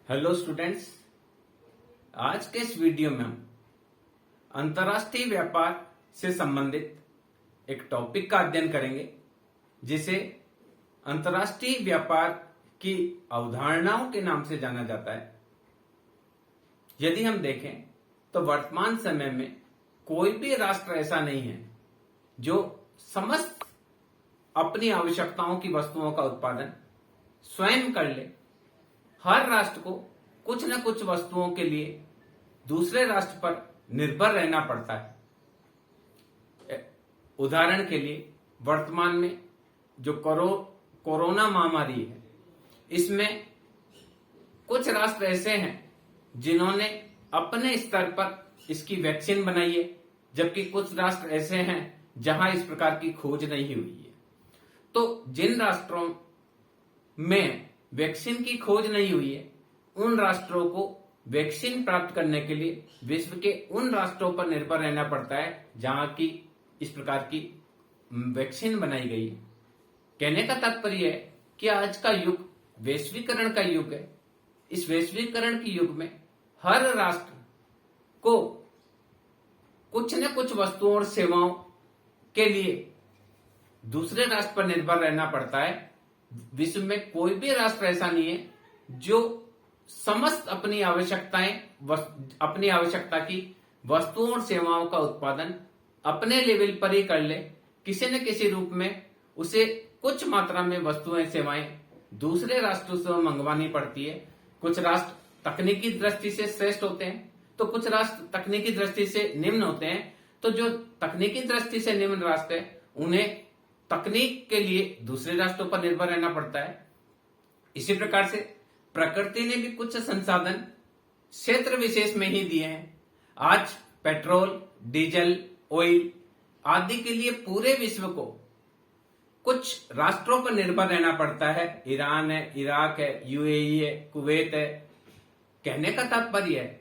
Hello students, आज के इस वीडियो में हम अंतर्राष्ट्रीय व्यापार से संबंधित एक टॉपिक का अध्ययन करेंगे जिसे अंतर्राष्ट्रीय व्यापार की अवधारणाओं के नाम से जाना जाता है। यदि हम देखें तो वर्तमान समय में कोई भी राष्ट्र ऐसा नहीं है जो समस्त अपनी आवश्यकताओं की वस्तुओं का उत्पादन स्वयं कर ले। हर राष्ट्र को कुछ न कुछ वस्तुओं के लिए दूसरे राष्ट्र पर निर्भर रहना पड़ता है। उदाहरण के लिए वर्तमान में जो कोरोना महामारी है, इसमें कुछ राष्ट्र ऐसे हैं जिन्होंने अपने स्तर पर इसकी वैक्सीन बनाई है, जबकि कुछ राष्ट्र ऐसे हैं जहां इस प्रकार की खोज नहीं हुई है। तो जिन राष्ट्रों में वैक्सीन की खोज नहीं हुई है, उन राष्ट्रों को वैक्सीन प्राप्त करने के लिए विश्व के उन राष्ट्रों पर निर्भर रहना पड़ता है जहां की इस प्रकार की वैक्सीन बनाई गई है। कहने का तात्पर्य है कि आज का युग वैश्वीकरण का युग है। इस वैश्वीकरण के युग में हर राष्ट्र को कुछ न कुछ वस्तुओं और सेवाओं के लिए दूसरे राष्ट्र पर निर्भर रहना पड़ता है। विश्व में कोई भी राष्ट्र ऐसा नहीं है जो समस्त अपनी आवश्यकता की वस्तुओं और सेवाओं का उत्पादन अपने लेवल पर ही कर ले। किसी न किसी रूप में उसे कुछ मात्रा में वस्तुएं सेवाएं दूसरे राष्ट्रों से मंगवानी पड़ती है। कुछ राष्ट्र तकनीकी दृष्टि से श्रेष्ठ होते हैं तो कुछ राष्ट्र तकनीकी दृष्टि से निम्न होते हैं। तो जो तकनीकी दृष्टि से निम्न राष्ट्र है, उन्हें तकनीक के लिए दूसरे राष्ट्रों पर निर्भर रहना पड़ता है। इसी प्रकार से प्रकृति ने भी कुछ संसाधन क्षेत्र विशेष में ही दिए हैं। आज पेट्रोल, डीजल, ऑयल आदि के लिए पूरे विश्व को कुछ राष्ट्रों पर निर्भर रहना पड़ता है। ईरान है, इराक है, यूएई है, कुवैत है। कहने का तात्पर्य है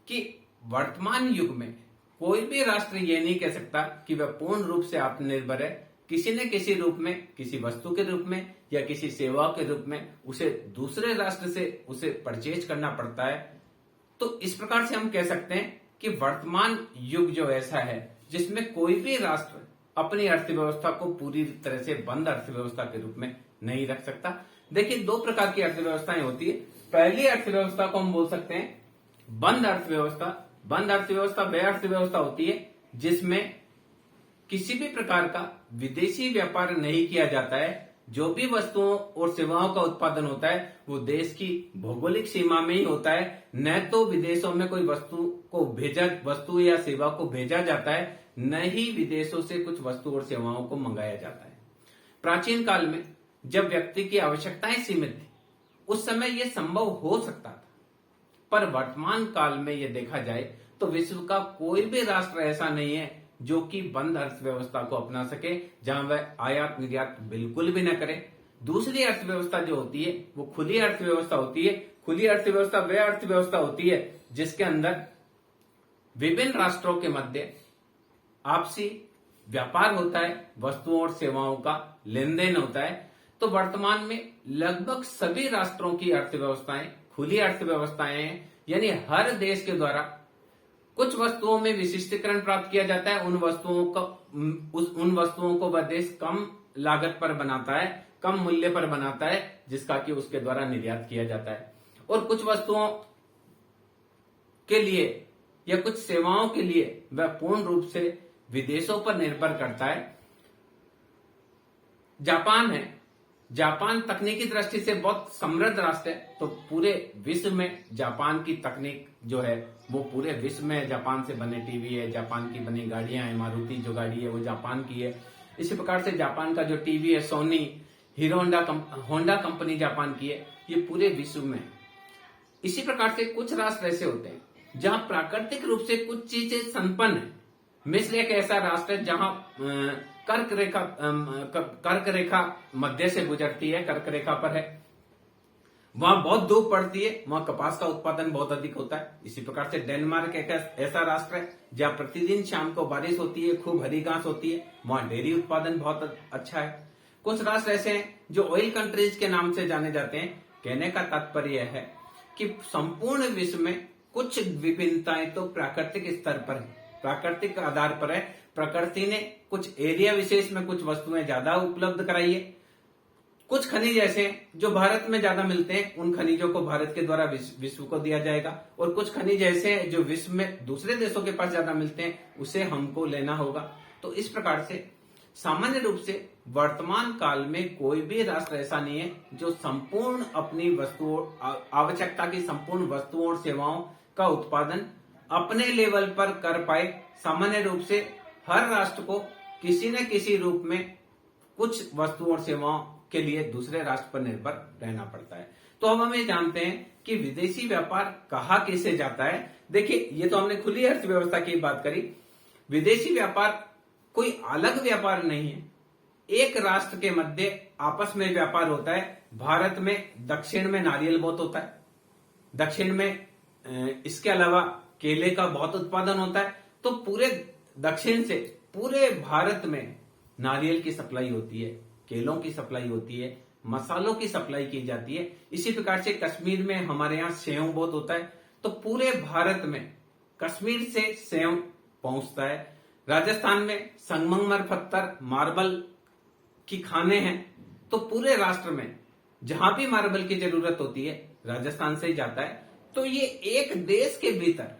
कि वर्तमान युग में कोई भी राष्ट्र ये नहीं कह सकता कि वह पूर्ण रूप से आत्मनिर्भर है। किसी न किसी रूप में, किसी वस्तु के रूप में या किसी सेवा के रूप में उसे दूसरे राष्ट्र से उसे परचेज करना पड़ता है। तो इस प्रकार से हम कह सकते हैं कि वर्तमान युग जो ऐसा है जिसमें कोई भी राष्ट्र अपनी अर्थव्यवस्था को पूरी तरह से बंद अर्थव्यवस्था के रूप में नहीं रख सकता। देखिए, दो प्रकार की अर्थव्यवस्थाएं होती है। पहली अर्थव्यवस्था को हम बोल सकते हैं बंद अर्थव्यवस्था। बंद अर्थव्यवस्था वह अर्थव्यवस्था होती है जिसमें किसी भी प्रकार का विदेशी व्यापार नहीं किया जाता है। जो भी वस्तुओं और सेवाओं का उत्पादन होता है वो देश की भौगोलिक सीमा में ही होता है। न तो विदेशों में कोई वस्तु या सेवा को भेजा जाता है, न ही विदेशों से कुछ वस्तु और सेवाओं को मंगाया जाता है। प्राचीन काल में जब व्यक्ति की आवश्यकताएं सीमित थी, उस समय यह संभव हो सकता था। पर वर्तमान काल में यह देखा जाए तो विश्व का कोई भी राष्ट्र ऐसा नहीं है जो कि बंद अर्थव्यवस्था को अपना सके, जहां वह आयात निर्यात बिल्कुल भी न करे। दूसरी अर्थव्यवस्था जो होती है वो खुली अर्थव्यवस्था होती है। खुली अर्थव्यवस्था वह अर्थव्यवस्था होती है जिसके अंदर विभिन्न राष्ट्रों के मध्य आपसी व्यापार होता है, वस्तुओं और सेवाओं का लेन देन होता है। तो वर्तमान में लगभग सभी राष्ट्रों की अर्थव्यवस्थाएं खुली अर्थव्यवस्थाएं हैं, यानी हर देश के द्वारा कुछ वस्तुओं में विशिष्टीकरण प्राप्त किया जाता है। उन वस्तुओं को वह देश कम लागत पर बनाता है, कम मूल्य पर बनाता है, जिसका कि उसके द्वारा निर्यात किया जाता है। और कुछ वस्तुओं के लिए या कुछ सेवाओं के लिए वह पूर्ण रूप से विदेशों पर निर्भर करता है। जापान है। जापान तकनीकी दृष्टि से बहुत समृद्ध राष्ट्र है। तो पूरे विश्व में जापान की तकनीक जो है वो पूरे विश्व में, जापान से बने टीवी है, जापान की बनी गाड़ियां हैं, मारुति जो गाड़ी है वो जापान की है। इसी प्रकार से जापान का जो टीवी है, Sony, Hero Honda company Japan की है। ये पूरे विश्व में। इसी प्रकार से कुछ राष्ट्र ऐसे होते हैं जहां प्राकृतिक रूप से कुछ चीजें संपन्न है। मिस्र एक ऐसा राष्ट्र है जहां कर्क रेखा मध्य से गुजरती है, कर्क रेखा पर है। वहां बहुत धूप पड़ती है, वहां कपास का उत्पादन बहुत अधिक होता है। इसी प्रकार से डेनमार्क एक ऐसा राष्ट्र है जहां प्रतिदिन शाम को बारिश होती है, खूब हरी घास होती है, वहां डेयरी उत्पादन बहुत अच्छा है। कुछ राष्ट्र ऐसे हैं जो ऑयल कंट्रीज के नाम से जाने जाते हैं। कहने का तात्पर्य है कि संपूर्ण विश्व में कुछ विभिन्नताएं तो प्राकृतिक स्तर पर है, प्राकृतिक आधार पर है। प्रकृति ने कुछ एरिया विशेष में कुछ वस्तुएं ज्यादा उपलब्ध कराई है। कुछ खनिज ऐसे हैं जो भारत में ज्यादा मिलते हैं, उन खनिजों को भारत के द्वारा विश्व को दिया जाएगा। और कुछ खनिज ऐसे हैं जो विश्व में दूसरे देशों के पास ज्यादा मिलते हैं, उसे हमको लेना होगा। तो इस प्रकार से सामान्य रूप से वर्तमान काल में कोई भी राष्ट्र ऐसा नहीं है जो संपूर्ण अपनी वस्तुओं आवश्यकता की संपूर्ण वस्तुओं और सेवाओं का उत्पादन अपने लेवल पर कर पाए। सामान्य रूप से हर राष्ट्र को किसी न किसी रूप में कुछ वस्तुओं और सेवाओं के लिए दूसरे राष्ट्र पर निर्भर रहना पड़ता है। तो अब हम ये जानते हैं कि विदेशी व्यापार कहा किसे जाता है। देखिए, ये तो हमने खुली अर्थव्यवस्था की बात करी। विदेशी व्यापार कोई अलग व्यापार नहीं है, एक राष्ट्र के मध्य आपस में व्यापार होता है। भारत में दक्षिण में नारियल बहुत होता है, दक्षिण में इसके अलावा केले का बहुत उत्पादन होता है। तो पूरे दक्षिण से पूरे भारत में नारियल की सप्लाई होती है, केलों की सप्लाई होती है, मसालों की सप्लाई की जाती है। इसी प्रकार से कश्मीर में हमारे यहाँ सेव बहुत होता है, तो पूरे भारत में कश्मीर से सेव पहुंचता है। राजस्थान में संगमरमर पत्थर मार्बल की खाने हैं, तो पूरे राष्ट्र में जहां भी मार्बल की जरूरत होती है राजस्थान से ही जाता है। तो ये एक देश के भीतर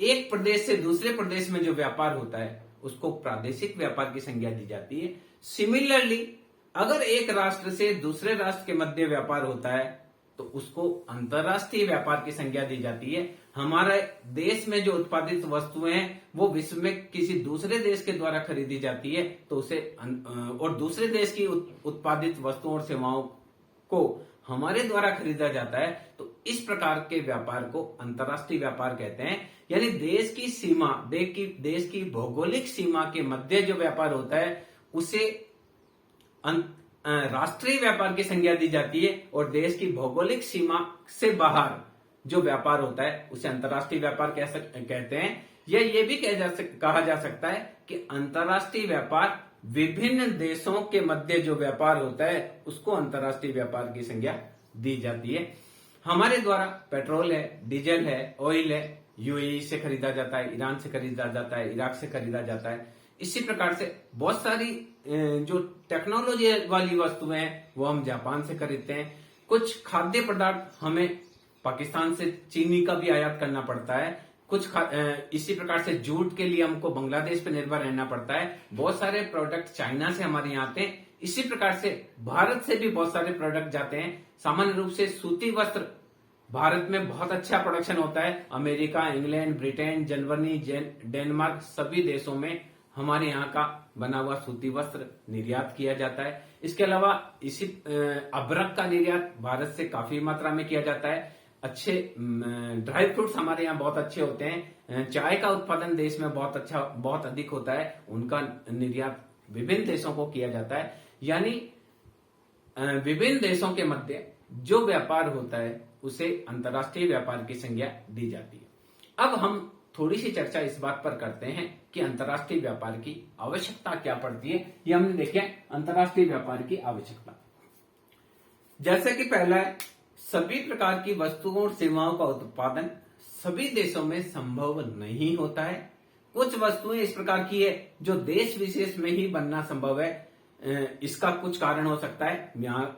एक प्रदेश से दूसरे प्रदेश में जो व्यापार होता है उसको प्रादेशिक व्यापार की संज्ञा दी जाती है। सिमिलरली अगर एक राष्ट्र से दूसरे राष्ट्र के मध्य व्यापार होता है तो उसको अंतरराष्ट्रीय व्यापार की संज्ञा दी जाती है। हमारे देश में जो उत्पादित वस्तुएं हैं वो विश्व में किसी दूसरे देश के द्वारा खरीदी जाती है तो उसे और दूसरे देश की उत्पादित वस्तुओं और सेवाओं को हमारे द्वारा खरीदा जाता है, तो इस प्रकार के व्यापार को अंतरराष्ट्रीय व्यापार कहते हैं। यानी देश की सीमा, देश की भौगोलिक सीमा के मध्य जो व्यापार होता है उसे राष्ट्रीय व्यापार की संज्ञा दी जाती है, और देश की भौगोलिक सीमा से बाहर जो व्यापार होता है उसे अंतरराष्ट्रीय व्यापार कहते हैं। या ये भी कहा जा सकता है कि अंतरराष्ट्रीय व्यापार विभिन्न देशों के मध्य जो व्यापार होता है उसको अंतरराष्ट्रीय व्यापार की संज्ञा दी जाती है। हमारे द्वारा पेट्रोल है, डीजल है, ऑयल है, यूएई से खरीदा जाता है, ईरान से खरीदा जाता है, इराक से खरीदा जाता है। इसी प्रकार से बहुत सारी जो टेक्नोलॉजी वाली वस्तुएं हैं वो हम जापान से खरीदते हैं। कुछ खाद्य पदार्थ हमें पाकिस्तान से चीनी का भी आयात करना पड़ता है। इसी प्रकार से जूट के लिए हमको बांग्लादेश पे निर्भर रहना पड़ता है। बहुत सारे प्रोडक्ट चाइना से हमारे यहाँ आते हैं। इसी प्रकार से भारत से भी बहुत सारे प्रोडक्ट जाते हैं। सामान्य रूप से सूती वस्त्र भारत में बहुत अच्छा प्रोडक्शन होता है। America, England, Britain, Germany, Denmark सभी देशों में हमारे यहाँ का बना हुआ सूती वस्त्र निर्यात किया जाता है। इसके अलावा इसी अबरक का निर्यात भारत से काफी मात्रा में किया जाता है। अच्छे ड्राई फ्रूट्स हमारे यहाँ बहुत अच्छे होते हैं। चाय का उत्पादन देश में बहुत अधिक होता है, उनका निर्यात विभिन्न देशों को किया जाता है। यानी विभिन्न देशों के मध्य जो व्यापार होता है उसे अंतर्राष्ट्रीय व्यापार की संज्ञा दी जाती है। अब हम थोड़ी सी चर्चा इस बात पर करते हैं कि अंतर्राष्ट्रीय व्यापार की आवश्यकता क्या पड़ती है। ये हमने देखे अंतर्राष्ट्रीय व्यापार की आवश्यकता। जैसे कि पहला है, सभी प्रकार की वस्तुओं और सेवाओं का उत्पादन सभी देशों में संभव नहीं होता है। कुछ वस्तुएं इस प्रकार की है जो देश विशेष में ही बनना संभव है। इसका कुछ कारण हो सकता है,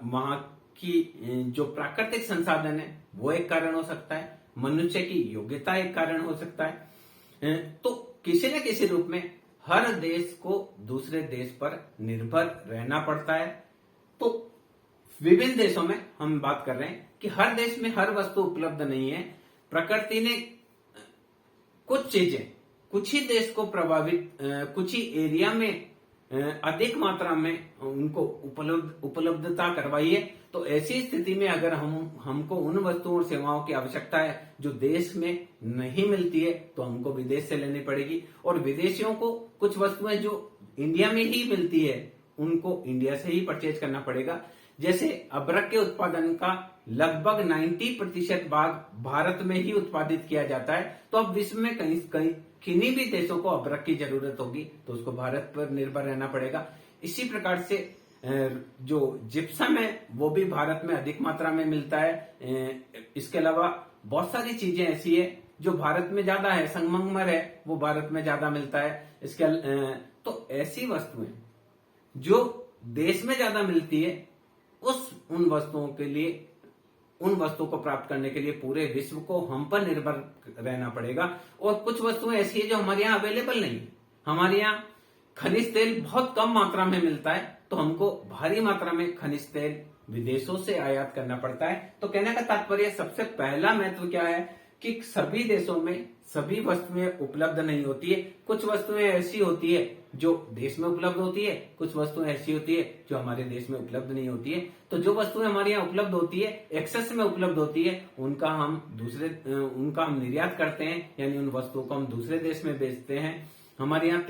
वहां की जो प्राकृतिक संसाधन है वो एक कारण हो सकता है, मनुष्य की योग्यता एक कारण हो सकता है। तो किसी न किसी रूप में हर देश को दूसरे देश पर निर्भर रहना पड़ता है। तो विभिन्न देशों में हम बात कर रहे हैं कि हर देश में हर वस्तु उपलब्ध नहीं है। प्रकृति ने कुछ चीजें कुछ ही देश को प्रभावित, कुछ ही एरिया में अधिक मात्रा में उनको उपलब्धता करवाई है। तो ऐसी स्थिति में अगर हमको उन वस्तुओं और सेवाओं की आवश्यकता है जो देश में नहीं मिलती है तो हमको विदेश से लेनी पड़ेगी। और विदेशियों को कुछ वस्तुएं जो इंडिया में ही मिलती है उनको इंडिया से ही परचेज करना पड़ेगा। जैसे अबरक के उत्पादन का लगभग 90% भाग भारत में ही उत्पादित किया जाता है। तो अब विश्व में किन्हीं भी देशों को अबरक की जरूरत होगी तो उसको भारत पर निर्भर रहना पड़ेगा। इसी प्रकार से जो जिप्सम है वो भी भारत में अधिक मात्रा में मिलता है। इसके अलावा बहुत सारी चीजें ऐसी है जो भारत में ज्यादा है, संगमरमर है वो भारत में ज्यादा मिलता है। तो ऐसी वस्तुएं जो देश में ज्यादा मिलती है उन वस्तुओं के लिए, उन वस्तुओं को प्राप्त करने के लिए पूरे विश्व को हम पर निर्भर रहना पड़ेगा। और कुछ वस्तुएं ऐसी है जो हमारे यहाँ अवेलेबल नहीं है। हमारे यहाँ खनिज तेल बहुत कम मात्रा में मिलता है, तो हमको भारी मात्रा में खनिज तेल विदेशों से आयात करना पड़ता है। तो कहने का तात्पर्य सबसे पहला महत्व क्या है कि सभी देशों में सभी वस्तुएं उपलब्ध नहीं होती है। कुछ वस्तुएं ऐसी होती है जो देश में उपलब्ध होती है, कुछ वस्तुएं ऐसी होती है जो हमारे देश में उपलब्ध नहीं होती है। तो जो वस्तुएं हमारे यहाँ उपलब्ध होती है, एक्सेस में उपलब्ध होती है, उनका हम निर्यात करते हैं, यानी उन वस्तुओं को हम दूसरे देश में बेचते हैं। हमारे यहाँ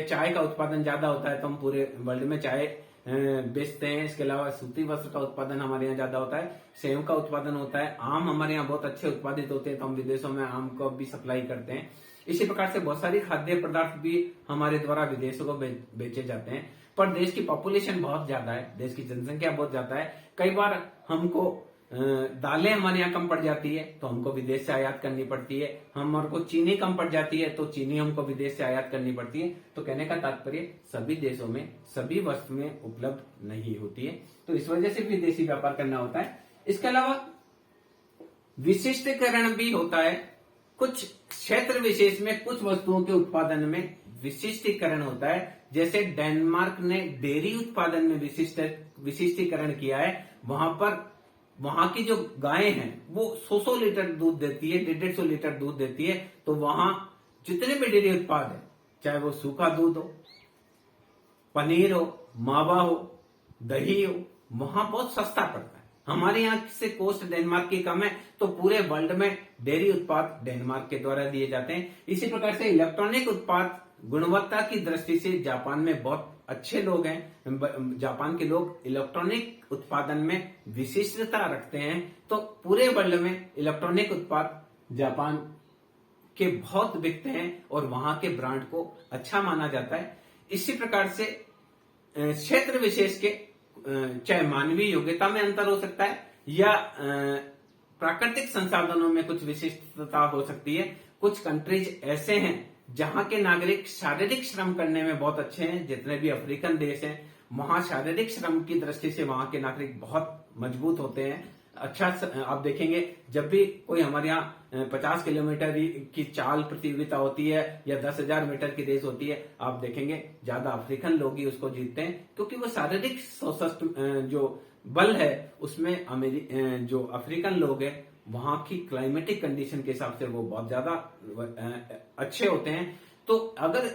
चाय का उत्पादन ज्यादा होता है तो हम पूरे वर्ल्ड में चाय बेचते हैं। इसके अलावा सूती वस्त्र का उत्पादन हमारे यहाँ ज्यादा होता है, सेव का उत्पादन होता है, आम हमारे यहाँ बहुत अच्छे उत्पादित होते हैं तो हम विदेशों में आम को भी सप्लाई करते हैं। इसी प्रकार से बहुत सारी खाद्य पदार्थ भी हमारे द्वारा विदेशों को बेचे जाते हैं। पर देश की पॉपुलेशन बहुत ज्यादा है, देश की जनसंख्या बहुत ज्यादा है। कई बार हमको दालें हमारे यहाँ कम पड़ जाती है तो हमको विदेश से आयात करनी पड़ती है। हमारे को चीनी कम पड़ जाती है तो चीनी हमको विदेश से आयात करनी पड़ती है। तो कहने का तात्पर्य सभी देशों में सभी वस्तुएं उपलब्ध नहीं होती है, तो इस वजह से विदेशी व्यापार करना होता है। इसके अलावा विशिष्टीकरण भी होता है। कुछ क्षेत्र विशेष में कुछ वस्तुओं के उत्पादन में विशिष्टीकरण होता है। जैसे डेनमार्क ने डेयरी उत्पादन में विशिष्टीकरण किया है। वहां की जो गायें हैं वो 100 लीटर दूध देती है, 150 लीटर दूध देती है। तो वहां जितने भी डेयरी उत्पाद है, चाहे वो सूखा दूध हो, पनीर हो, मावा हो, दही हो, वहां बहुत सस्ता पड़ता है। हमारे यहाँ से कोस्ट डेनमार्क की कम है, तो पूरे वर्ल्ड में डेयरी उत्पाद डेनमार्क के द्वारा दिए जाते हैं। इसी प्रकार से इलेक्ट्रॉनिक उत्पाद गुणवत्ता की दृष्टि से जापान में बहुत अच्छे लोग हैं। जापान के लोग इलेक्ट्रॉनिक उत्पादन में विशिष्टता रखते हैं, तो पूरे वर्ल्ड में इलेक्ट्रॉनिक उत्पाद जापान के बहुत बिकते हैं और वहां के ब्रांड को अच्छा माना जाता है। इसी प्रकार से क्षेत्र विशेष के चाहे मानवीय योग्यता में अंतर हो सकता है या प्राकृतिक संसाधनों में कुछ विशिष्टता हो सकती है। कुछ कंट्रीज ऐसे हैं जहां के नागरिक शारीरिक श्रम करने में बहुत अच्छे हैं। जितने भी अफ्रीकन देश हैं वहां शारीरिक श्रम की दृष्टि से वहां के नागरिक बहुत मजबूत होते हैं। अच्छा, आप देखेंगे जब भी कोई हमारे यहाँ 50 किलोमीटर की चाल प्रतियोगिता होती है या 10,000 मीटर की रेस होती है, आप देखेंगे ज्यादा अफ्रीकन लोग ही उसको जीतते हैं, क्योंकि वो शारीरिक जो बल है उसमें जो अफ्रीकन लोग हैं वहां की क्लाइमेटिक कंडीशन के हिसाब से वो बहुत ज्यादा अच्छे होते हैं। तो अगर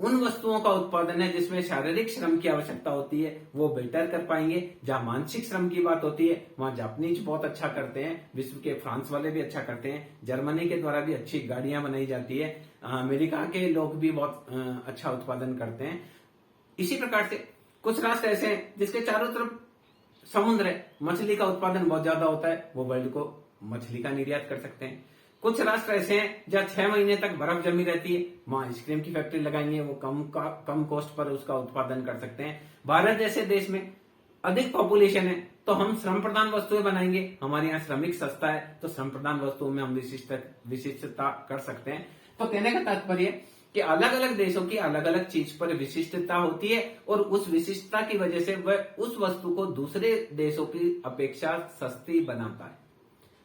उन वस्तुओं का उत्पादन है जिसमें शारीरिक श्रम की आवश्यकता होती है वो बेटर कर पाएंगे। जहां मानसिक श्रम की बात होती है वहां जापानीज बहुत अच्छा करते हैं, विश्व के फ्रांस वाले भी अच्छा करते हैं, जर्मनी के द्वारा भी अच्छी गाड़ियां बनाई जाती है, अमेरिका के लोग भी बहुत अच्छा उत्पादन करते हैं। इसी प्रकार से कुछ राष्ट्र ऐसे हैं जिसके चारों तरफ समुद्र है, मछली का उत्पादन बहुत ज्यादा होता है, वो वर्ल्ड को मछली का निर्यात कर सकते हैं। कुछ राष्ट्र ऐसे हैं जहां 6 महीने तक बर्फ जमी रहती है, वहां आइसक्रीम की फैक्ट्री लगाएंगे, वो कम कॉस्ट पर उसका उत्पादन कर सकते हैं। भारत जैसे देश में अधिक पॉपुलेशन है तो हम श्रम प्रधान वस्तुएं बनाएंगे। हमारे यहाँ श्रमिक सस्ता है तो श्रम प्रधान वस्तुओं में हम विशिष्टता कर सकते हैं। तो कहने का तात्पर्य कि अलग अलग देशों की अलग अलग चीज पर विशिष्टता होती है और उस विशिष्टता की वजह से वह उस वस्तु को दूसरे देशों की अपेक्षा सस्ती बनाता है।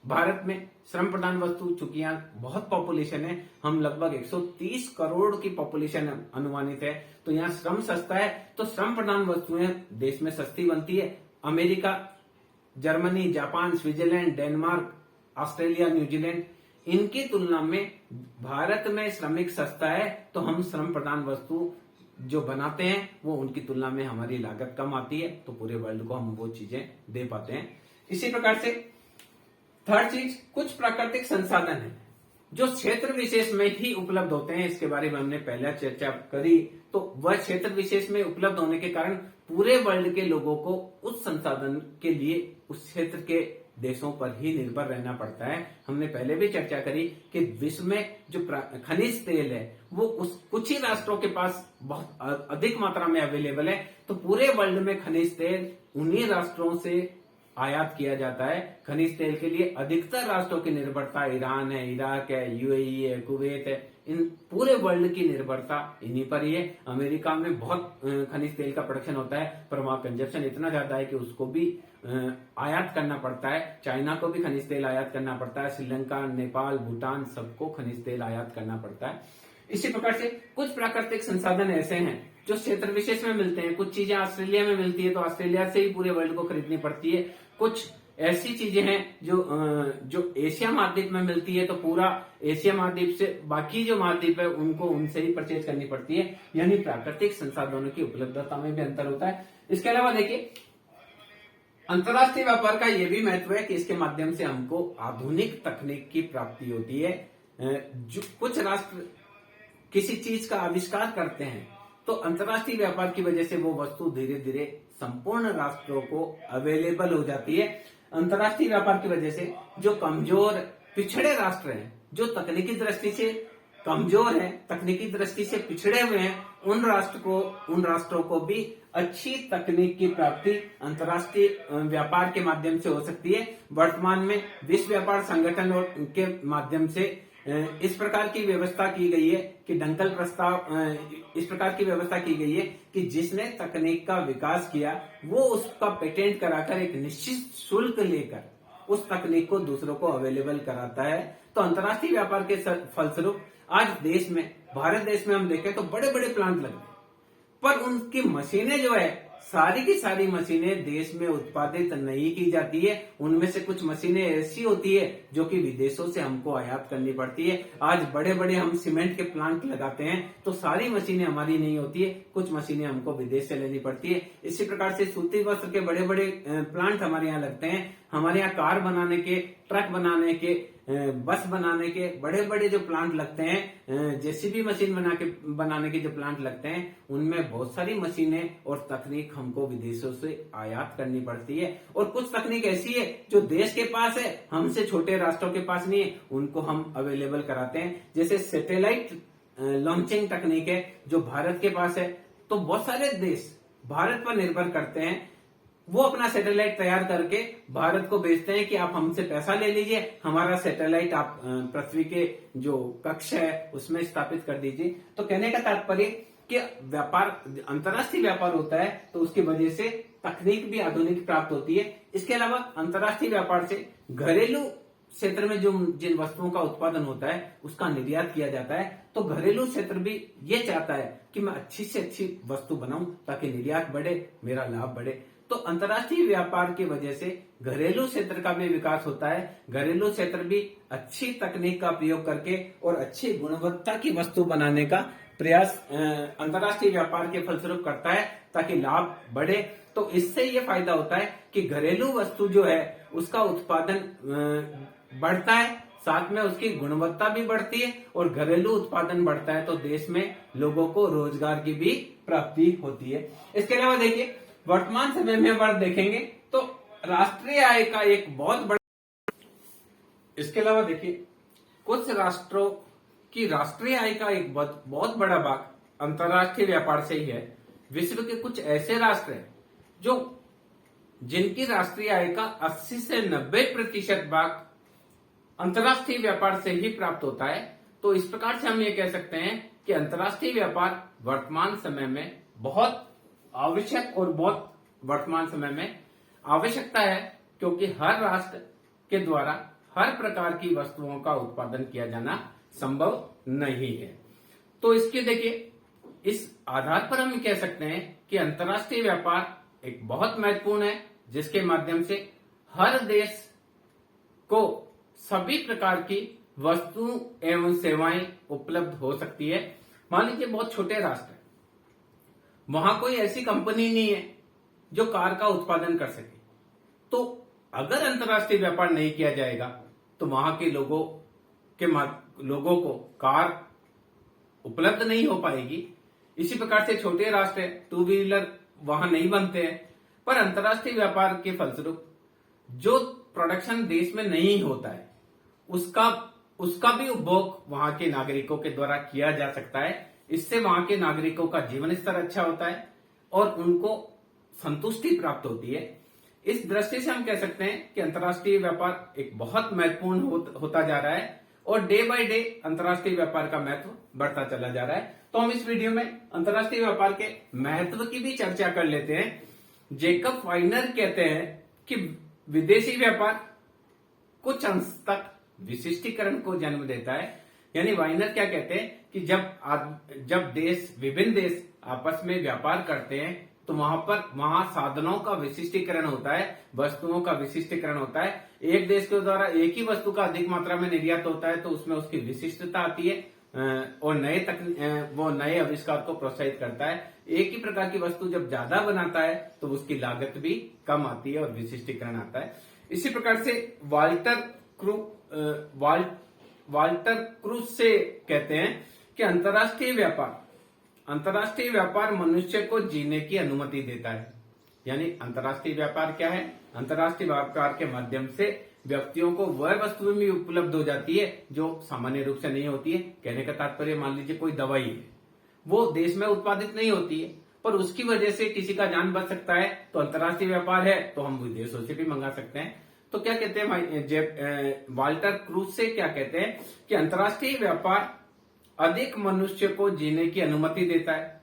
भारत में श्रम प्रधान वस्तु चूंकि यहाँ बहुत पॉपुलेशन है, हम लगभग 130 करोड़ की पॉपुलेशन अनुमानित है, तो यहाँ श्रम सस्ता है तो श्रम प्रधान वस्तुएं देश में सस्ती बनती है। America, Germany, Japan, Switzerland, Denmark, Australia, New Zealand, इनकी तुलना में भारत में श्रमिक सस्ता है तो हम श्रम प्रधान वस्तु जो बनाते हैं वो उनकी तुलना में हमारी लागत कम आती है, तो पूरे वर्ल्ड को हम वो चीजें दे पाते हैं। इसी प्रकार से थर्ड चीज, कुछ प्राकृतिक संसाधन है जो क्षेत्र विशेष में ही उपलब्ध होते हैं। इसके बारे में हमने पहले चर्चा करी। तो वह क्षेत्र विशेष में उपलब्ध होने के कारण पूरे वर्ल्ड के लोगों को उस संसाधन के लिए उस क्षेत्र के देशों पर ही निर्भर रहना पड़ता है। हमने पहले भी चर्चा करी कि विश्व में जो खनिज तेल है वो कुछ ही राष्ट्रों के पास बहुत अधिक मात्रा में अवेलेबल है। तो पूरे वर्ल्ड में खनिज तेल उन्हीं राष्ट्रों से आयात किया जाता है। खनिज तेल के लिए अधिकतर राष्ट्रों की निर्भरता ईरान है, इराक है, यूएई है, कुवैत है। इन पूरे वर्ल्ड की निर्भरता इन्हीं पर ही है। अमेरिका में बहुत खनिज तेल का प्रोडक्शन होता है, पर वहां कंजप्शन इतना ज्यादा है कि उसको भी आयात करना पड़ता है। चाइना को भी खनिज तेल आयात करना पड़ता है, श्रीलंका, नेपाल, भूटान सबको खनिज तेल आयात करना पड़ता है। इसी प्रकार से कुछ प्राकृतिक संसाधन ऐसे हैं जो क्षेत्र विशेष में मिलते हैं। कुछ चीजें ऑस्ट्रेलिया में मिलती है तो ऑस्ट्रेलिया से ही पूरे वर्ल्ड को खरीदनी पड़ती है। कुछ ऐसी चीजें हैं जो एशिया महाद्वीप में मिलती है तो पूरा एशिया महाद्वीप से बाकी जो महाद्वीप है उनको उनसे ही परचेज करनी पड़ती है। यानी प्राकृतिक संसाधनों की उपलब्धता में भी अंतर होता है। इसके अलावा देखिए, अंतर्राष्ट्रीय व्यापार का यह भी महत्व है कि इसके माध्यम से हमको आधुनिक तकनीक की प्राप्ति होती है। जो कुछ राष्ट्र किसी चीज का आविष्कार करते हैं तो अंतर्राष्ट्रीय व्यापार की वजह से वो वस्तु धीरे धीरे संपूर्ण राष्ट्रों को अवेलेबल हो जाती है। अंतर्राष्ट्रीय व्यापार की वजह से जो कमजोर पिछड़े राष्ट्र हैं, जो तकनीकी दृष्टि से कमजोर हैं, तकनीकी दृष्टि से पिछड़े हुए हैं, उन राष्ट्रों को भी अच्छी तकनीक की प्राप्ति अंतर्राष्ट्रीय व्यापार के माध्यम से हो सकती है। वर्तमान में विश्व व्यापार संगठन के माध्यम से इस प्रकार की व्यवस्था की गई है कि डंकल प्रस्ताव इस प्रकार की व्यवस्था की गई है कि जिसने तकनीक का विकास किया वो उसका पेटेंट कराकर एक निश्चित शुल्क लेकर उस तकनीक को दूसरों को अवेलेबल कराता है। तो अंतर्राष्ट्रीय व्यापार के फलस्वरूप आज देश में, भारत देश में हम देखें तो बड़े बड़े प्लांट लग गए, पर उनकी मशीनें जो है सारी की सारी मशीनें देश में उत्पादित नहीं की जाती है। उनमें से कुछ मशीनें ऐसी होती है जो कि विदेशों से हमको आयात करनी पड़ती है। आज बड़े बड़े हम सीमेंट के प्लांट लगाते हैं तो सारी मशीनें हमारी नहीं होती है, कुछ मशीनें हमको विदेश से लेनी पड़ती है। इसी प्रकार से सूती वस्त्र के बड़े बड़े प्लांट हमारे यहाँ लगते हैं। हमारे यहाँ कार बनाने के, ट्रक बनाने के, बस बनाने के बड़े बड़े जो प्लांट लगते हैं, जेसीबी मशीन बनाने के जो प्लांट लगते हैं, उनमें बहुत सारी मशीनें और तकनीक हमको विदेशों से आयात करनी पड़ती है। और कुछ तकनीक ऐसी है जो देश के पास है, हमसे छोटे राष्ट्रों के पास नहीं है, उनको हम अवेलेबल कराते हैं। जैसे सैटेलाइट लॉन्चिंग तकनीक है जो भारत के पास है, तो बहुत सारे देश भारत पर निर्भर करते हैं। वो अपना सैटेलाइट तैयार करके भारत को भेजते हैं कि आप हमसे पैसा ले लीजिए, हमारा सैटेलाइट आप पृथ्वी के जो कक्ष है उसमें स्थापित कर दीजिए। तो कहने का तात्पर्य कि व्यापार, अंतर्राष्ट्रीय व्यापार होता है तो उसकी वजह से तकनीक भी आधुनिक प्राप्त होती है। इसके अलावा अंतर्राष्ट्रीय व्यापार से घरेलू क्षेत्र में जो जिन वस्तुओं का उत्पादन होता है उसका निर्यात किया जाता है। तो घरेलू क्षेत्र भी ये चाहता है कि मैं अच्छी से अच्छी वस्तु बनाऊं ताकि निर्यात बढ़े, मेरा लाभ बढ़े। तो अंतर्राष्ट्रीय व्यापार की वजह से घरेलू क्षेत्र का भी विकास होता है। घरेलू क्षेत्र भी अच्छी तकनीक का प्रयोग करके और अच्छी गुणवत्ता की वस्तु बनाने का प्रयास अंतर्राष्ट्रीय व्यापार के फलस्वरूप करता है ताकि लाभ बढ़े। तो इससे ये फायदा होता है कि घरेलू वस्तु जो है उसका उत्पादन बढ़ता है, साथ में उसकी गुणवत्ता भी बढ़ती है, और घरेलू उत्पादन बढ़ता है तो देश में लोगों को रोजगार की भी प्राप्ति होती है। इसके अलावा देखिए, वर्तमान समय में अगर देखेंगे तो राष्ट्रीय आय का एक बहुत बड़ा, इसके अलावा देखिए कुछ राष्ट्रों की राष्ट्रीय आय का एक बहुत बड़ा भाग अंतर्राष्ट्रीय व्यापार से ही है। विश्व के कुछ ऐसे राष्ट्र हैं जो जिनकी राष्ट्रीय आय का 80 से 90% भाग अंतर्राष्ट्रीय व्यापार से ही प्राप्त होता है। तो इस प्रकार से हम ये कह सकते हैं कि अंतर्राष्ट्रीय व्यापार वर्तमान समय में बहुत आवश्यक और बहुत वर्तमान समय में आवश्यकता है, क्योंकि हर राष्ट्र के द्वारा हर प्रकार की वस्तुओं का उत्पादन किया जाना संभव नहीं है। तो इसके देखिए, इस आधार पर हम कह सकते हैं कि अंतर्राष्ट्रीय व्यापार एक बहुत महत्वपूर्ण है, जिसके माध्यम से हर देश को सभी प्रकार की वस्तु एवं सेवाएं उपलब्ध हो सकती है। मान लीजिए बहुत छोटे राष्ट्र, वहां कोई ऐसी कंपनी नहीं है जो कार का उत्पादन कर सके, तो अगर अंतर्राष्ट्रीय व्यापार नहीं किया जाएगा तो वहां के लोगों को कार उपलब्ध नहीं हो पाएगी। इसी प्रकार से छोटे राष्ट्र है, 2 व्हीलर वहां नहीं बनते हैं, पर अंतर्राष्ट्रीय व्यापार के फलस्वरूप जो प्रोडक्शन देश में नहीं होता है उसका उसका भी उपभोग वहां के नागरिकों के द्वारा किया जा सकता है। इससे वहां के नागरिकों का जीवन स्तर अच्छा होता है और उनको संतुष्टि प्राप्त होती है। इस दृष्टि से हम कह सकते हैं कि अंतर्राष्ट्रीय व्यापार एक बहुत महत्वपूर्ण होता जा रहा है और डे बाय डे अंतर्राष्ट्रीय व्यापार का महत्व बढ़ता चला जा रहा है। तो हम इस वीडियो में अंतर्राष्ट्रीय व्यापार के महत्व की भी चर्चा कर लेते हैं। जेकब वाइनर कहते हैं कि विदेशी व्यापार कुछ अंश तक विशिष्टीकरण को जन्म देता है। यानी वाइनर क्या कहते हैं कि जब विभिन्न देश आपस में व्यापार करते हैं तो वहां साधनों का विशिष्टीकरण होता है, वस्तुओं का विशिष्टीकरण होता है। एक देश के द्वारा एक ही वस्तु का अधिक मात्रा में निर्यात होता है तो उसमें उसकी विशिष्टता आती है और वो नए आविष्कार को प्रोत्साहित करता है। एक ही प्रकार की वस्तु जब ज्यादा बनाता है तो उसकी लागत भी कम आती है और विशिष्टीकरण आता है। इसी प्रकार से वाल्टर क्रूज से कहते हैं कि अंतर्राष्ट्रीय व्यापार मनुष्य को जीने की अनुमति देता है। यानी अंतर्राष्ट्रीय व्यापार क्या है? अंतर्राष्ट्रीय व्यापार के माध्यम से व्यक्तियों को वह वस्तुएं भी उपलब्ध हो जाती है जो सामान्य रूप से नहीं होती है। कहने का तात्पर्य, मान लीजिए कोई दवाई है, वो देश में उत्पादित नहीं होती है पर उसकी वजह से किसी का जान बच सकता है तो अंतर्राष्ट्रीय व्यापार है तो हम विदेशों से भी मंगा सकते हैं। तो क्या कहते हैं वाल्टर क्रूज से क्या कहते हैं कि अंतर्राष्ट्रीय व्यापार अधिक मनुष्य को जीने की अनुमति देता है,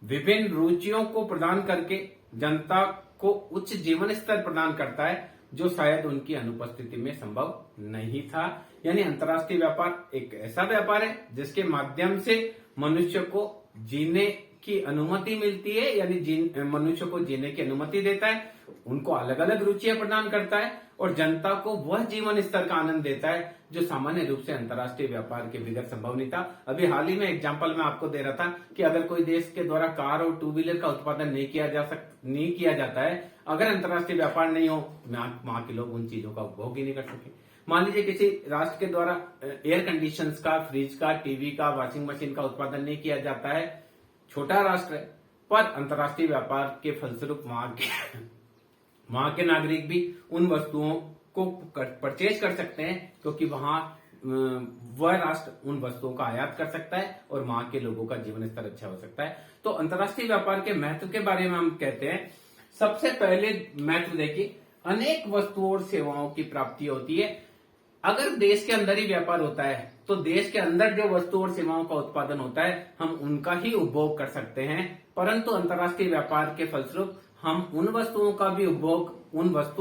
विभिन्न रुचियों को प्रदान करके जनता को उच्च जीवन स्तर प्रदान करता है जो शायद उनकी अनुपस्थिति में संभव नहीं था। यानी अंतर्राष्ट्रीय व्यापार एक ऐसा व्यापार है जिसके माध्यम से मनुष्य को जीने की अनुमति मिलती है। यानी मनुष्य को जीने की अनुमति देता है, उनको अलग अलग रुचियां प्रदान करता है और जनता को वह जीवन स्तर का आनंद देता है जो सामान्य रूप से अंतर्राष्ट्रीय व्यापार के बगैर संभव नहीं था। अभी हाल ही में एग्जांपल मैं आपको दे रहा था कि अगर कोई देश के द्वारा कार और टू व्हीलर का उत्पादन नहीं किया जाता है, अगर अंतर्राष्ट्रीय व्यापार नहीं हो, वहां के लोग उन चीजों का उपभोग ही नहीं कर सके। मान लीजिए किसी राष्ट्र के द्वारा एयर कंडीशंस का, फ्रिज का, टीवी का, वॉशिंग मशीन का उत्पादन नहीं किया जाता है, छोटा राष्ट्र है, पर अंतर्राष्ट्रीय व्यापार के फलस्वरूप वहां के नागरिक भी उन वस्तुओं को परचेज कर सकते हैं क्योंकि वह राष्ट्र उन वस्तुओं का आयात कर सकता है और वहां के लोगों का जीवन स्तर अच्छा हो सकता है। तो अंतर्राष्ट्रीय व्यापार के महत्व के बारे में हम कहते हैं, सबसे पहले महत्व देखिए, अनेक वस्तुओं और सेवाओं की प्राप्ति होती है। अगर देश के अंदर ही व्यापार होता है तो देश के अंदर जो वस्तु और सेवाओं का उत्पादन होता है हम उनका ही उपभोग कर सकते हैं, परंतु अंतर्राष्ट्रीय व्यापार के फलस्वरूप हम उन वस्तुओं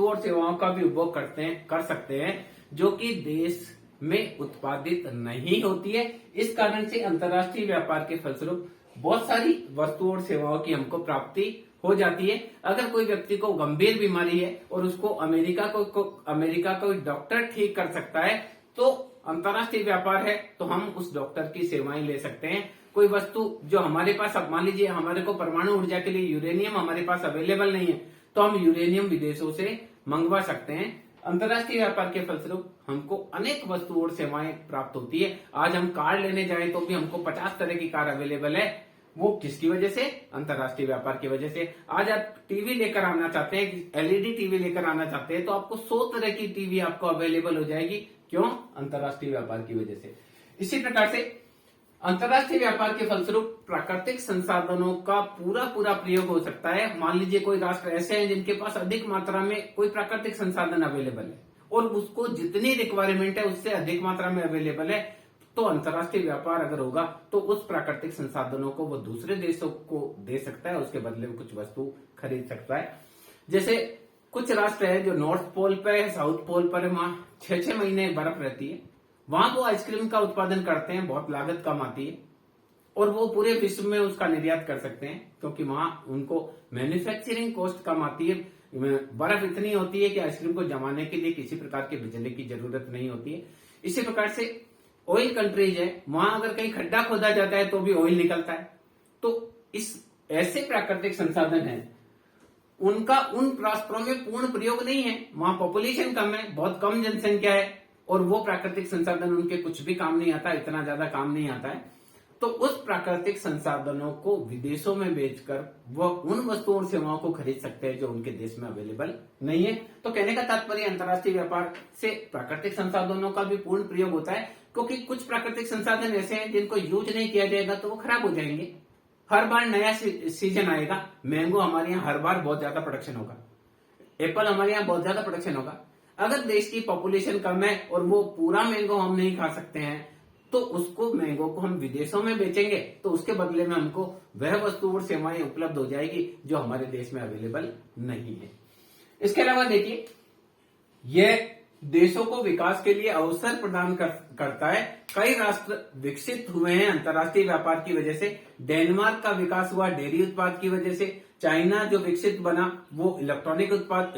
और सेवाओं का भी उपभोग कर सकते हैं जो कि देश में उत्पादित नहीं होती है। इस कारण से अंतर्राष्ट्रीय व्यापार के फलस्वरूप बहुत सारी वस्तुओं और सेवाओं की हमको प्राप्ति हो जाती है। अगर कोई व्यक्ति को गंभीर बीमारी है और उसको अमेरिका को डॉक्टर ठीक कर सकता है तो अंतर्राष्ट्रीय व्यापार है तो हम उस डॉक्टर की सेवाएं ले सकते हैं। कोई वस्तु जो हमारे पास, अब मान लीजिए हमारे को परमाणु ऊर्जा के लिए यूरेनियम हमारे पास अवेलेबल नहीं है तो हम यूरेनियम विदेशों से मंगवा सकते हैं। अंतर्राष्ट्रीय व्यापार के फलस्वरूप हमको अनेक वस्तु और सेवाएं प्राप्त होती है। आज हम कार लेने जाएं तो भी हमको 50 तरह की कार अवेलेबल है, वो किसकी वजह से? अंतर्राष्ट्रीय व्यापार की वजह से। आज आप टीवी लेकर आना चाहते हैं, एलईडी टीवी लेकर आना चाहते हैं तो आपको 100 तरह की टीवी आपको अवेलेबल हो जाएगी। क्यों? अंतर्राष्ट्रीय व्यापार की वजह से। इसी प्रकार से अंतर्राष्ट्रीय व्यापार के फलस्वरूप प्राकृतिक संसाधनों का पूरा प्रयोग हो सकता है। मान लीजिए कोई राष्ट्र ऐसे हैं जिनके पास अधिक मात्रा में कोई प्राकृतिक संसाधन अवेलेबल है और उसको जितनी रिक्वायरमेंट है उससे अधिक मात्रा में अवेलेबल है, तो अंतर्राष्ट्रीय व्यापार अगर होगा तो उस प्राकृतिक संसाधनों को वो दूसरे देशों को दे सकता है, उसके बदले में कुछ वस्तु खरीद सकता है। जैसे कुछ राष्ट्र है जो नॉर्थ पोल पे, साउथ पोल पर, वहां 6-6 महीने बर्फ रहती है, वहां वो आइसक्रीम का उत्पादन करते हैं, बहुत लागत कम आती है और वो पूरे विश्व में उसका निर्यात कर सकते हैं क्योंकि वहां उनको मैन्युफैक्चरिंग कॉस्ट कम आती है। बर्फ इतनी होती है कि आइसक्रीम को जमाने के लिए किसी प्रकार की बिजली की जरूरत नहीं होती है। इसी प्रकार से ऑयल कंट्रीज है, वहां अगर कहीं खड्डा खोदा जाता है तो भी ऑयल निकलता है। तो इस ऐसे प्राकृतिक संसाधन है, उनका उन राष्ट्रों में पूर्ण प्रयोग नहीं है, वहां पॉपुलेशन कम है, बहुत कम जनसंख्या है और वो प्राकृतिक संसाधन उनके कुछ भी काम नहीं आता, इतना ज्यादा काम नहीं आता है। तो तो उस प्राकृतिक संसाधनों को विदेशों में बेचकर वह उन वस्तुओं और सेवाओं को खरीद सकते हैं जो उनके देश में अवेलेबल नहीं है। तो कहने का तात्पर्य अंतर्राष्ट्रीय व्यापार से प्राकृतिक संसाधनों का भी पूर्ण प्रयोग होता है, क्योंकि कुछ प्राकृतिक संसाधन ऐसे हैं जिनको यूज नहीं किया जाएगा तो वो खराब हो जाएंगे। हर बार नया सीजन आएगा, मैंगो हमारे यहाँ हर बार बहुत ज्यादा प्रोडक्शन होगा, एप्पल हमारे यहाँ बहुत ज्यादा प्रोडक्शन होगा। अगर देश की पॉपुलेशन कम है और वो पूरा मैंगो हम नहीं खा सकते हैं, तो उसको मैंगो को हम विदेशों में बेचेंगे तो उसके बदले में हमको वह वस्तु और सेवाएं उपलब्ध हो जाएगी जो हमारे देश में अवेलेबल नहीं है। इसके अलावा देखिए, यह देशों को विकास के लिए अवसर प्रदान करता है। कई राष्ट्र विकसित हुए हैं अंतर्राष्ट्रीय व्यापार की वजह से। डेनमार्क का विकास हुआ डेयरी उत्पाद की वजह से। चाइना जो विकसित बना वो इलेक्ट्रॉनिक उत्पाद,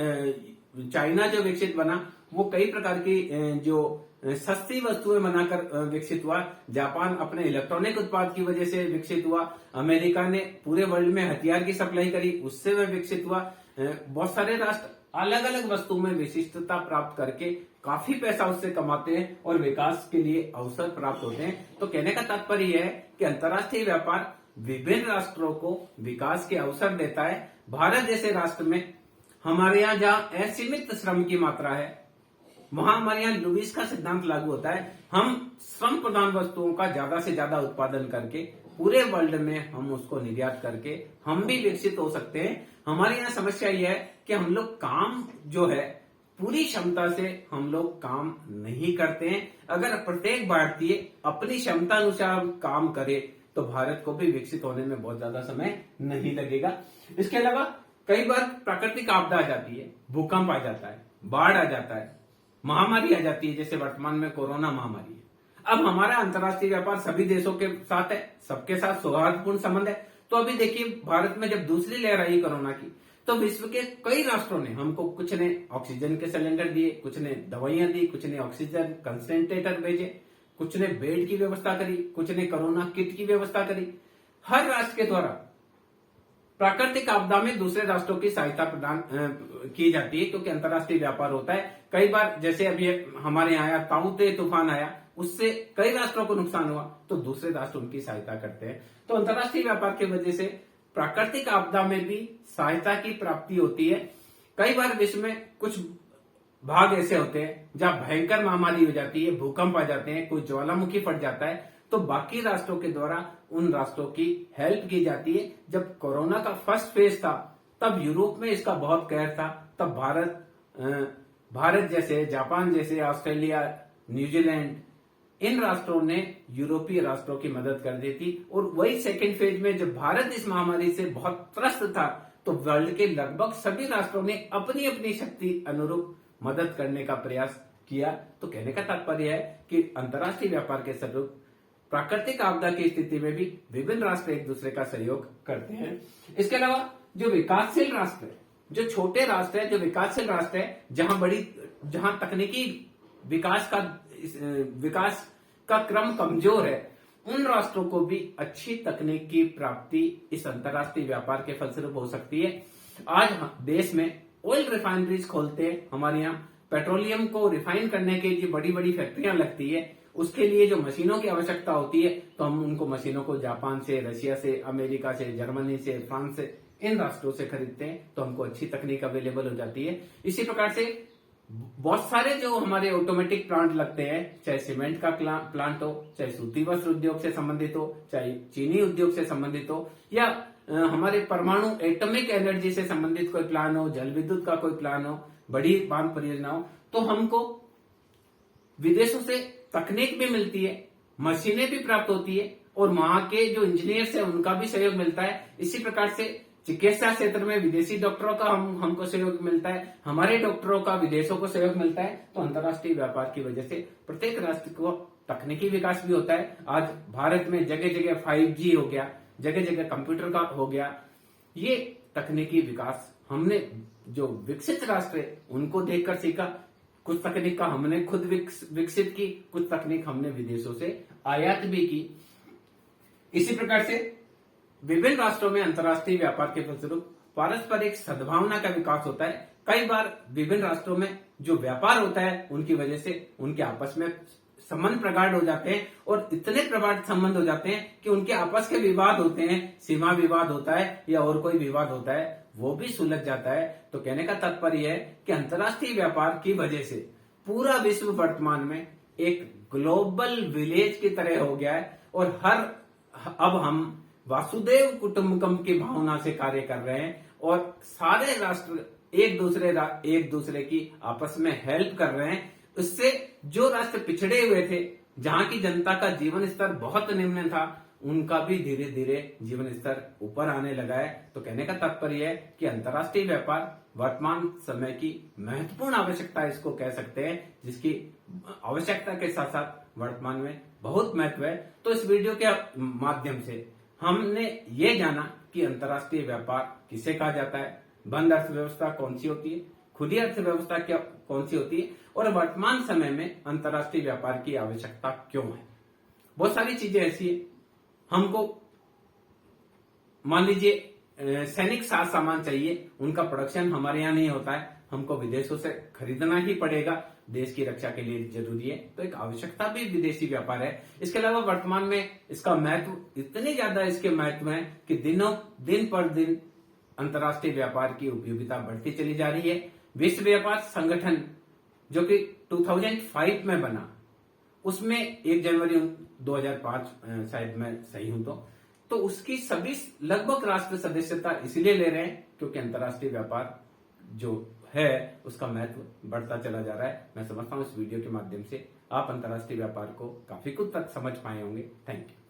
चाइना जो विकसित बना वो कई प्रकार की जो सस्ती वस्तुएं बनाकर विकसित हुआ। जापान अपने इलेक्ट्रॉनिक उत्पाद की वजह से विकसित हुआ। अमेरिका ने पूरे वर्ल्ड में हथियार की सप्लाई करी, उससे वह विकसित हुआ। बहुत सारे राष्ट्र अलग अलग वस्तु में विशिष्टता प्राप्त करके काफी पैसा उससे कमाते हैं और विकास के लिए अवसर प्राप्त होते हैं। तो कहने का तात्पर्य यह है कि अंतर्राष्ट्रीय व्यापार विभिन्न राष्ट्रों को विकास के अवसर देता है। भारत जैसे राष्ट्र में हमारे यहाँ जहाँ असीमित श्रम की मात्रा है, वहां हमारे यहाँ लुईस का सिद्धांत लागू होता है। हम श्रम प्रधान वस्तुओं का ज्यादा से ज्यादा उत्पादन करके पूरे वर्ल्ड में हम उसको निर्यात करके हम भी विकसित हो सकते हैं। हमारे यहाँ समस्या यह है कि हम लोग काम जो है पूरी क्षमता से हम लोग काम नहीं करते हैं। अगर प्रत्येक भारतीय अपनी क्षमता अनुसार काम करे तो भारत को भी विकसित होने में बहुत ज्यादा समय नहीं लगेगा। इसके अलावा कई बार प्राकृतिक आपदा आ जाती है, भूकंप आ जाता है, बाढ़ आ जाता है, महामारी आ जाती है, जैसे वर्तमान में कोरोना महामारी है। अब हमारा अंतर्राष्ट्रीय व्यापार सभी देशों के साथ है, सबके साथ सौहार्दपूर्ण संबंध है। तो अभी देखिए, भारत में जब दूसरी लहर आई कोरोना की, तो विश्व के कई राष्ट्रों ने हमको, कुछ ने ऑक्सीजन के सिलेंडर दिए, कुछ ने दवाइयां दी, कुछ ने ऑक्सीजन कंसंट्रेटर भेजे, कुछ ने बेड की व्यवस्था करी, कुछ ने कोरोना किट की व्यवस्था करी। हर राष्ट्र के द्वारा प्राकृतिक आपदा में दूसरे राष्ट्रों की सहायता प्रदान की जाती है, क्योंकि अंतर्राष्ट्रीय व्यापार होता है। कई बार जैसे अभी हमारे यहाँ आया ताऊते तूफान आया, उससे कई राष्ट्रों को नुकसान हुआ, तो दूसरे राष्ट्र उनकी सहायता करते हैं। तो अंतर्राष्ट्रीय व्यापार की वजह से प्राकृतिक आपदा में भी सहायता की प्राप्ति होती है। कई बार विश्व में कुछ भाग ऐसे होते हैं जहां भयंकर महामारी हो जाती है, भूकंप आ जाते हैं, कोई ज्वालामुखी फट जाता है, तो बाकी राष्ट्रों के द्वारा उन राष्ट्रों की हेल्प की जाती है। जब कोरोना का फर्स्ट फेज था तब यूरोप में इसका बहुत कहर था, तब भारत जैसे, जापान जैसे, ऑस्ट्रेलिया, न्यूजीलैंड, इन राष्ट्रों ने यूरोपीय राष्ट्रों की मदद कर दी थी। और वही सेकेंड फेज में जब भारत इस महामारी से बहुत त्रस्त था, तो वर्ल्ड के लगभग सभी राष्ट्रों ने अपनी अपनी शक्ति अनुरूप मदद करने का प्रयास किया। तो कहने का तात्पर्य है कि अंतर्राष्ट्रीय व्यापार के स्वरूप प्राकृतिक आपदा की स्थिति में भी विभिन्न राष्ट्र एक दूसरे का सहयोग करते हैं। इसके अलावा जो विकासशील राष्ट्र है, जो छोटे राष्ट्र है, जो विकासशील राष्ट्र है, जहां तकनीकी विकास का क्रम कमजोर है, उन राष्ट्रों को भी अच्छी तकनीक की प्राप्ति इस अंतर्राष्ट्रीय व्यापार के फलस्वरूप हो सकती है। आज देश में ऑयल रिफाइनरीज खोलते हैं, हमारे यहाँ पेट्रोलियम को रिफाइन करने के लिए बड़ी बड़ी फैक्ट्रियां लगती है। उसके लिए जो मशीनों की आवश्यकता होती है, तो हम उनको मशीनों को जापान से, रशिया से, अमेरिका से, जर्मनी से, फ्रांस से, इन राष्ट्रों से खरीदते हैं, तो हमको अच्छी तकनीक अवेलेबल हो जाती है। इसी प्रकार से बहुत सारे जो हमारे ऑटोमेटिक प्लांट लगते हैं, चाहे सीमेंट का प्लांट हो, चाहे सूती वस्त्र उद्योग से संबंधित हो, चाहे चीनी उद्योग से संबंधित हो, या हमारे परमाणु एटॉमिक एनर्जी से संबंधित कोई प्लान हो, जल विद्युत का कोई प्लान हो, बड़ी बांध परियोजना हो, तो हमको विदेशों से तकनीक भी मिलती है, मशीनें भी प्राप्त होती है, और वहां के जो इंजीनियर्स है उनका भी सहयोग मिलता है। इसी प्रकार से चिकित्सा क्षेत्र में विदेशी डॉक्टरों का हमको सहयोग मिलता है, हमारे डॉक्टरों का विदेशों को सहयोग मिलता है। तो अंतर्राष्ट्रीय व्यापार की वजह से प्रत्येक राष्ट्र को तकनीकी विकास भी होता है। आज भारत में जगह जगह 5G हो गया, जगह जगह कंप्यूटर का हो गया। ये तकनीकी विकास हमने जो विकसित राष्ट्र है उनको देखकर सीखा। कुछ तकनीक का हमने खुद विकसित की, कुछ तकनीक हमने विदेशों से आयात भी की। इसी प्रकार से विभिन्न राष्ट्रों में अंतर्राष्ट्रीय व्यापार के फलस्वरूप पारस्परिक सद्भावना का विकास होता है। कई बार विभिन्न राष्ट्रों में जो व्यापार होता है उनकी वजह से उनके आपस में संबंध प्रगाढ़ हो जाते हैं और इतने प्रगाढ़ संबंध हो जाते हैं कि उनके आपस के विवाद होते हैं, सीमा विवाद होता है या और कोई विवाद होता है, वो भी सुलझ जाता है। तो कहने का तात्पर्य है कि अंतर्राष्ट्रीय व्यापार की वजह से पूरा विश्व वर्तमान में एक ग्लोबल विलेज की तरह हो गया है और अब हम वासुदेव कुटुंबकम की भावना से कार्य कर रहे हैं और सारे राष्ट्र एक दूसरे की आपस में हेल्प कर रहे हैं। उससे जो राष्ट्र पिछड़े हुए थे, जहां की जनता का जीवन स्तर बहुत निम्न था, उनका भी धीरे धीरे जीवन स्तर ऊपर आने लगा है। तो कहने का तात्पर्य है कि अंतर्राष्ट्रीय व्यापार वर्तमान समय की महत्वपूर्ण आवश्यकता इसको कह सकते हैं, जिसकी आवश्यकता के साथ साथ वर्तमान में बहुत महत्व है। तो इस वीडियो के माध्यम से हमने ये जाना कि अंतर्राष्ट्रीय व्यापार किसे कहा जाता है, बंद अर्थव्यवस्था कौन सी होती है, खुली अर्थव्यवस्था क्या कौन सी होती है और वर्तमान समय में अंतर्राष्ट्रीय व्यापार की आवश्यकता क्यों है। बहुत सारी चीजें ऐसी है, हमको मान लीजिए सैनिक साज सामान चाहिए, उनका प्रोडक्शन हमारे यहाँ नहीं होता है, हमको विदेशों से खरीदना ही पड़ेगा, देश की रक्षा के लिए जरूरी है। तो एक आवश्यकता भी विदेशी व्यापार है। इसके अलावा वर्तमान में इसका महत्व इतने ज्यादा इसके महत्व है कि दिन पर दिन अंतर्राष्ट्रीय व्यापार की उपयोगिता बढ़ती चली जा रही है। विश्व व्यापार संगठन जो कि 2005 में बना, उसमें 1 जनवरी 2005 शायद मैं सही हूं तो उसकी सभी लगभग राष्ट्र सदस्यता इसलिए ले रहे हैं क्योंकि अंतर्राष्ट्रीय व्यापार जो है उसका महत्व बढ़ता चला जा रहा है। मैं समझता हूं इस वीडियो के माध्यम से आप अंतर्राष्ट्रीय व्यापार को काफी कुछ तक समझ पाए होंगे। Thank you.